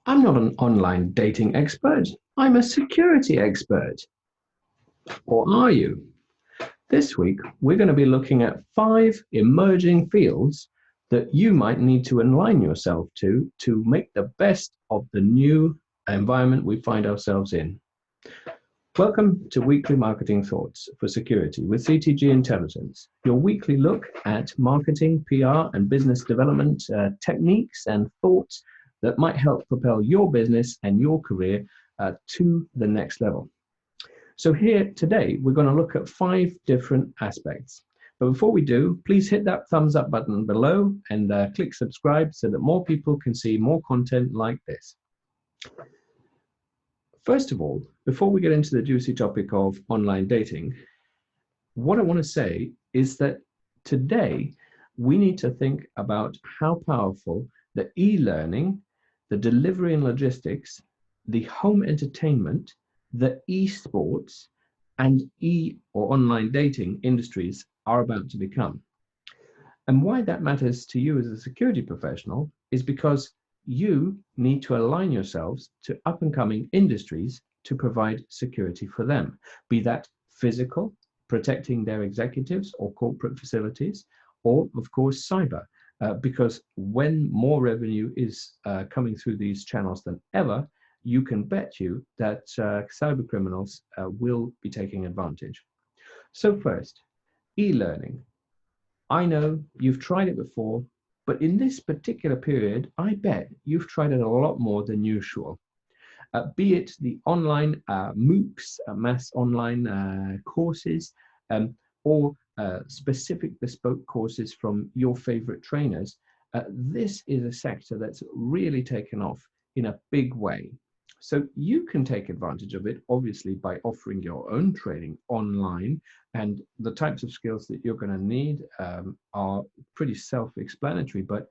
I'm not an online dating expert. I'm a security expert. Or are you? This week, we're going to be looking at 5 emerging fields that you might need to align yourself to make the best of the new environment we find ourselves in. Welcome to Weekly Marketing Thoughts for Security with CTG Intelligence, your weekly look at marketing, PR, and business development techniques and thoughts that might help propel your business and your career to the next level. So here today, we're going to look at 5 different aspects. But before we do, please hit that thumbs up button below and click subscribe so that more people can see more content like this. First of all, before we get into the juicy topic of online dating, what I want to say is that today we need to think about how powerful the e-learning, the delivery and logistics, the home entertainment, the eSports, and or online dating industries are about to become. And why that matters to you as a security professional is because you need to align yourselves to up and coming industries to provide security for them, be that physical, protecting their executives or corporate facilities, or of course, cyber. Because when more revenue is coming through these channels than ever, you can bet you that cyber criminals will be taking advantage. So first, e-learning. I know you've tried it before, but in this particular period, I bet you've tried it a lot more than usual. Be it the online MOOCs, mass online courses, or specific bespoke courses from your favorite trainers, this is a sector that's really taken off in a big way. So you can take advantage of it, obviously, by offering your own training online. And the types of skills that you're going to need are pretty self-explanatory, but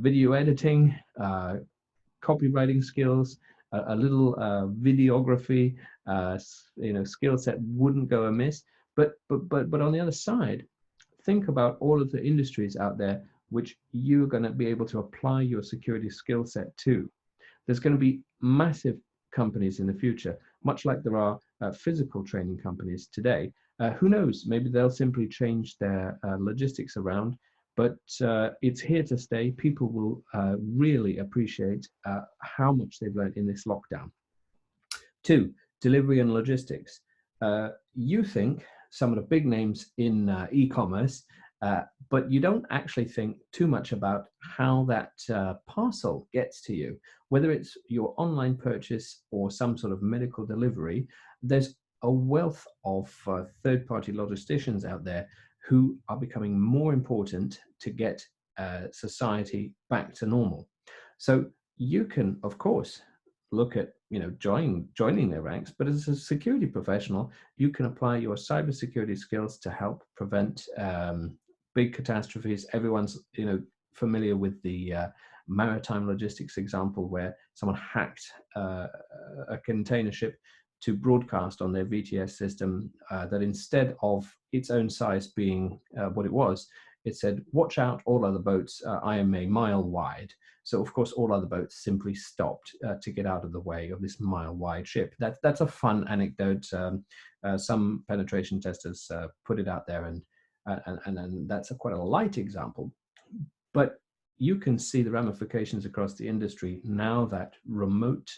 video editing, copywriting skills, a little videography, skill set wouldn't go amiss. But on the other side, think about all of the industries out there which you're going to be able to apply your security skill set to. There's going to be massive companies in the future, much like there are physical training companies today. Who knows? Maybe they'll simply change their logistics around, but it's here to stay. People will really appreciate how much they've learned in this lockdown. 2, delivery and logistics. You think some of the big names in e-commerce, but you don't actually think too much about how that parcel gets to you. Whether it's your online purchase or some sort of medical delivery, there's a wealth of third-party logisticians out there who are becoming more important to get society back to normal. So you can, of course, look at joining their ranks, but as a security professional, you can apply your cybersecurity skills to help prevent big catastrophes. Everyone's familiar with the Maritime Logistics example where someone hacked a container ship to broadcast on their VTS system that instead of its own size being what it was, it said, "Watch out, all other boats, I am a mile wide." So of course, all other boats simply stopped to get out of the way of this mile-wide ship. That's a fun anecdote. Some penetration testers put it out there, and that's quite a light example. But you can see the ramifications across the industry now that remote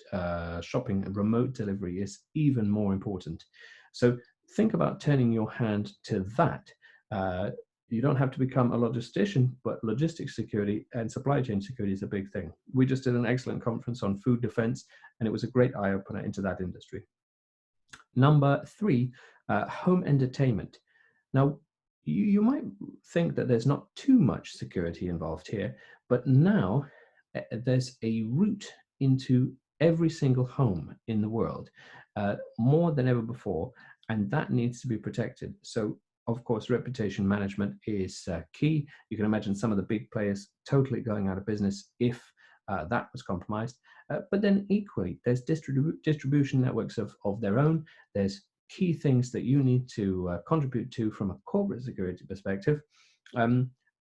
shopping and remote delivery is even more important. So think about turning your hand to that. You don't have to become a logistician, but logistics security and supply chain security is a big thing. We just did an excellent conference on food defense, and it was a great eye-opener into that industry. Number 3, home entertainment. Now, you might think that there's not too much security involved here, but now there's a route into every single home in the world, more than ever before, and that needs to be protected. So of course, reputation management is key. You can imagine some of the big players totally going out of business if that was compromised. But then equally, there's distribution networks of their own. There's key things that you need to contribute to from a corporate security perspective.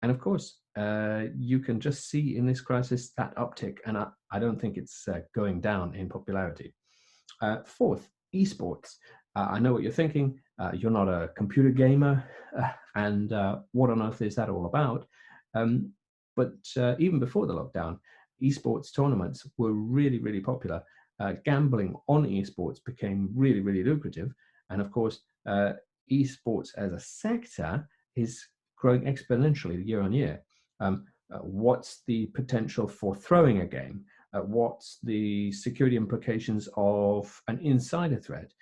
And of course, you can just see in this crisis that uptick, and I don't think it's going down in popularity. Fourth, eSports. I know what you're thinking. You're not a computer gamer, and what on earth is that all about? Um, but even before the lockdown, esports tournaments were really, really popular. Gambling on esports became really, really lucrative. And of course, esports as a sector is growing exponentially year on year. What's the potential for throwing a game? What's the security implications of an insider threat?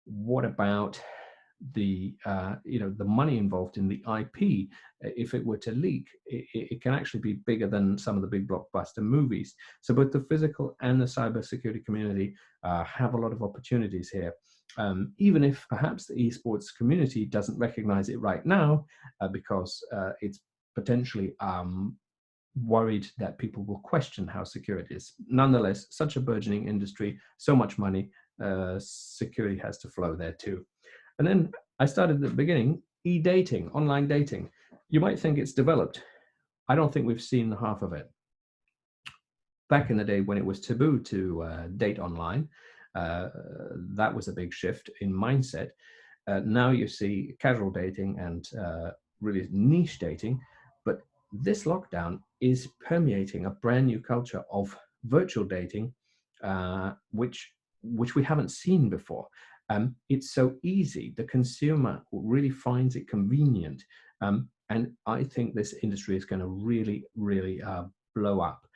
What about the the money involved in the IP? If it were to leak, it can actually be bigger than some of the big blockbuster movies. So both the physical and the cybersecurity community have a lot of opportunities here. Even if perhaps the esports community doesn't recognize it right now, because it's potentially worried that people will question how secure it is. Nonetheless, such a burgeoning industry, so much money, security has to flow there too. And then I started at the beginning, e-dating, online dating. You might think it's developed. I don't think we've seen half of it. Back in the day when it was taboo to date online, that was a big shift in mindset. Now you see casual dating and really niche dating, but this lockdown is permeating a brand new culture of virtual dating, which we haven't seen before. It's so easy; the consumer really finds it convenient, and I think this industry is going to really, really blow up,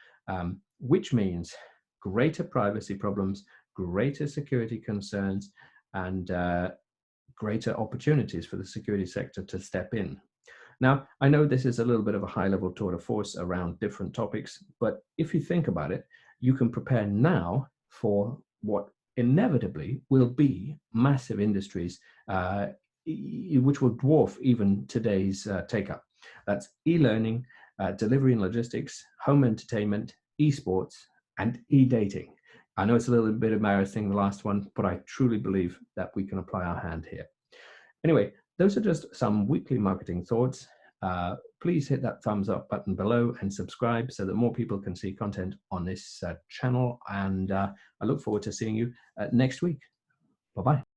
which means greater privacy problems, greater security concerns, and greater opportunities for the security sector to step in. Now, I know this is a little bit of a high level tour de force around different topics, but if you think about it, you can prepare now for what inevitably will be massive industries, which will dwarf even today's take up. That's e-learning, delivery and logistics, home entertainment, esports, and e-dating. I know it's a little bit embarrassing, the last one, but I truly believe that we can apply our hand here. Anyway, those are just some weekly marketing thoughts. Please hit that thumbs up button below and subscribe so that more people can see content on this channel. And I look forward to seeing you next week. Bye-bye.